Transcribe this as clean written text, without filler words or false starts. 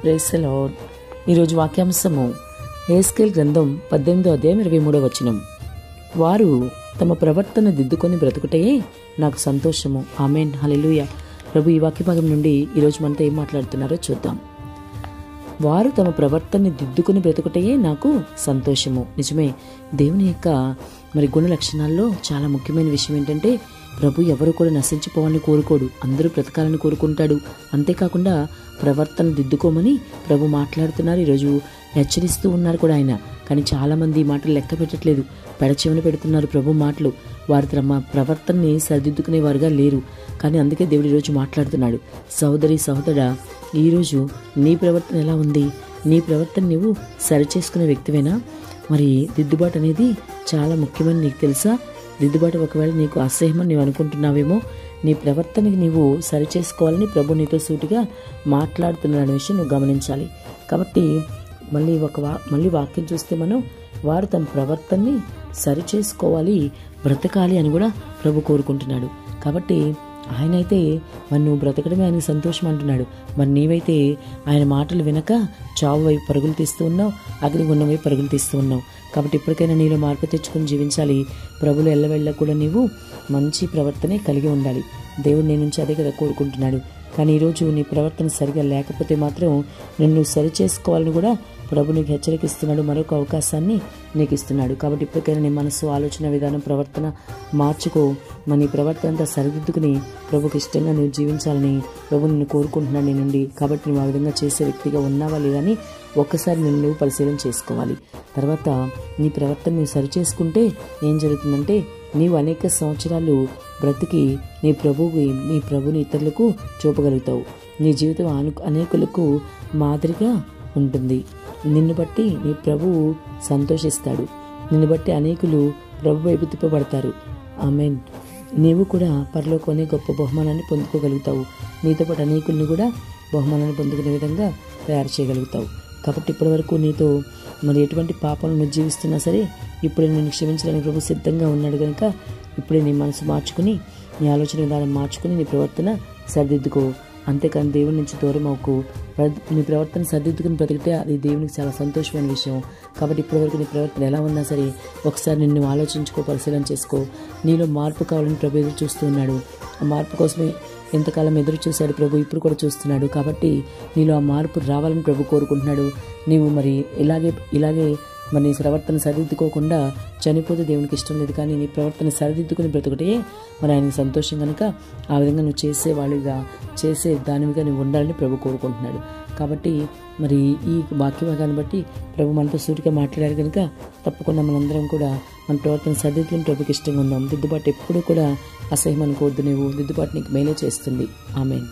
Praise the lord. ఈరోజు వాక్యాంశము యెహెజ్కేలు గ్రంథం 18వ అధ్యాయం 23వ వచనం. వారు తమ ప్రవర్తన దిద్దుకొని బ్రతుకుటయే నాకు సంతోషము. ఆమేన్, హల్లెలూయా. ప్రభు ఈ వాక్య భాగం నుండి ఈరోజు మనతో ఏం మాట్లాడుతున్నారో చూద్దాం. వారు తమ ప్రవర్తనని దిద్దుకొని బ్రతుకుటయే నాకు సంతోషము. నిజమే, దేవుని యొక్క గుణ లక్షణాల్లో చాలా ముఖ్యమైన విషయం ఏంటంటే ప్రభు ఎవరు కూడా నశించిపోవాలని కోరుకోడు, అందరూ బ్రతకాలని కోరుకుంటాడు. అంతేకాకుండా ప్రవర్తన దిద్దుకోమని ప్రభు మాట్లాడుతున్నారు. ఈరోజు హెచ్చరిస్తూ ఉన్నారు కూడా ఆయన. కానీ చాలామంది ఈ మాటలు లెక్క పెట్టట్లేదు, పెడచెవిన పెడుతున్నారు ప్రభు మాటలు. వారు తమ ప్రవర్తనని సరిదిద్దుకునేవారుగా లేరు. కానీ అందుకే దేవుడు ఈరోజు మాట్లాడుతున్నాడు. సహోదరి సహోదరా, ఈరోజు నీ ప్రవర్తన ఎలా ఉంది? నీ ప్రవర్తన నువ్వు సరిచేసుకునే వ్యక్తివేనా? మరి దిద్దుబాటు అనేది చాలా ముఖ్యమని నీకు తెలుసా? దిద్దుబాటు ఒకవేళ నీకు అసహ్యమని నీవు అనుకుంటున్నావేమో. నీ ప్రవర్తనకి నీవు సరిచేసుకోవాలని ప్రభు నీతో సూటిగా మాట్లాడుతున్న విషయం నువ్వు గమనించాలి. కాబట్టి మళ్ళీ వాక్యం చూస్తే మనం వారు తమ ప్రవర్తనని సరిచేసుకోవాలి, బ్రతకాలి అని కూడా ప్రభు కోరుకుంటున్నాడు. కాబట్టి ఆయన అయితే నువ్వు బ్రతకడమే ఆయనకు సంతోషం అంటున్నాడు. మరి నీవైతే ఆయన మాటలు వినక చావు వైపు పరుగులు తీస్తూ ఉన్నావు, అగ్నిగుండం వైపు పరుగులు తీస్తూ ఉన్నావు. కాబట్టి ఇప్పటికైనా నీలో మార్పు తెచ్చుకొని జీవించాలి. ప్రభులు ఎల్లవెళ్ళ కూడా నీవు మంచి ప్రవర్తనే కలిగి ఉండాలి. దేవుడు నీ నుంచి అదే కదా కోరుకుంటున్నాడు. కానీ ఈరోజు నీ ప్రవర్తన సరిగా లేకపోతే మాత్రం నిన్ను సరి చేసుకోవాలని కూడా ప్రభు నీకు హెచ్చరికిస్తున్నాడు, మరొక అవకాశాన్ని నీకు ఇస్తున్నాడు. కాబట్టి ఇప్పటికైనా నీ మనసు, ఆలోచన విధానం, ప్రవర్తన మార్చుకో. నీ ప్రవర్తన అంతా సరిదిద్దుకుని ప్రభుకి ఇష్టంగా నువ్వు జీవించాలని ప్రభు నిన్ను కోరుకుంటున్నాడు నీ నుండి. కాబట్టి నువ్వు ఆ విధంగా చేసే వ్యక్తిగా ఉన్నావా లేదా అని ఒక్కసారి నిన్ను పరిశీలన చేసుకోవాలి. తర్వాత నీ ప్రవర్తన నువ్వు సరి చేసుకుంటే ఏం జరుగుతుందంటే నీవు అనేక సంవత్సరాలు బ్రతికి నీ ప్రభుని ఇతరులకు చూపగలుగుతావు. నీ జీవితం అనేకులకు మాదిరిగా ఉంటుంది. నిన్ను బట్టి నీ ప్రభువు సంతోషిస్తాడు. నిన్ను బట్టి అనేకులు ప్రభు వైపు తిప్పబడతారు. ఆమేన్. నీవు కూడా పరలోకం గొప్ప బహుమానాన్ని పొందుకోగలుగుతావు. నీతో పాటు అనేకుల్ని కూడా బహుమానాన్ని పొందుకునే విధంగా తయారు చేయగలుగుతావు. కాబట్టి ఇప్పటి వరకు నీతో ఎటువంటి పాపాలను జీవిస్తున్నా సరే ఇప్పుడే నేను క్షమించడానికి ప్రభు సిద్ధంగా ఉన్నాడు కనుక ఇప్పుడే నీ మనసు మార్చుకుని, నీ ఆలోచన విధానం మార్చుకుని నీ ప్రవర్తన సరిదిద్దుకో. అంతేకాని దేవుడి నుంచి దూరం అవ్వకు. నీ ప్రవర్తన సరిదిద్దుకుని బ్రతికితే అది దేవునికి చాలా సంతోషమైన విషయం. కాబట్టి ఇప్పటివరకు నీ ప్రవర్తన ఎలా ఉన్నా సరే ఒకసారి నిన్ను ఆలోచించుకో, పరిశీలన చేసుకో. నీలో మార్పు కావాలని ప్రభు ఎదురు చూస్తూ ఉన్నాడు. ఆ మార్పు కోసమే ఎంతకాలం ఎదురు చూశాడు ప్రభు, ఇప్పుడు కూడా చూస్తున్నాడు. కాబట్టి నీలో ఆ మార్పు రావాలని ప్రభు కోరుకుంటున్నాడు. నీవు ఇలాగే నీ ప్రవర్తన సరిదిద్దుకోకుండా చనిపోతే దేవునికి ఇష్టం లేదు. కానీ నీ ప్రవర్తన సరిదిద్దుకుని బ్రతుకుటే ఆయనకి సంతోషం కనుక ఆ విధంగా నువ్వు చేసే దానివిగా నువ్వు ఉండాలని ప్రభు కోరుకుంటున్నాడు. కాబట్టి ఈ వాక్య భాగాన్ని బట్టి ప్రభు మనతో సూటిగా మాట్లాడారు కనుక తప్పకుండా మనందరం కూడా మన ప్రవర్తన సరిదిద్దుకుని ప్రభుకి ఇష్టంగా ఉందాం. దిద్దుబాటు ఎప్పుడు కూడా అసహ్యం అనుకోవద్దు. నువ్వు దిద్దుబాటు నీకు మేలే చేస్తుంది. ఆమేన్.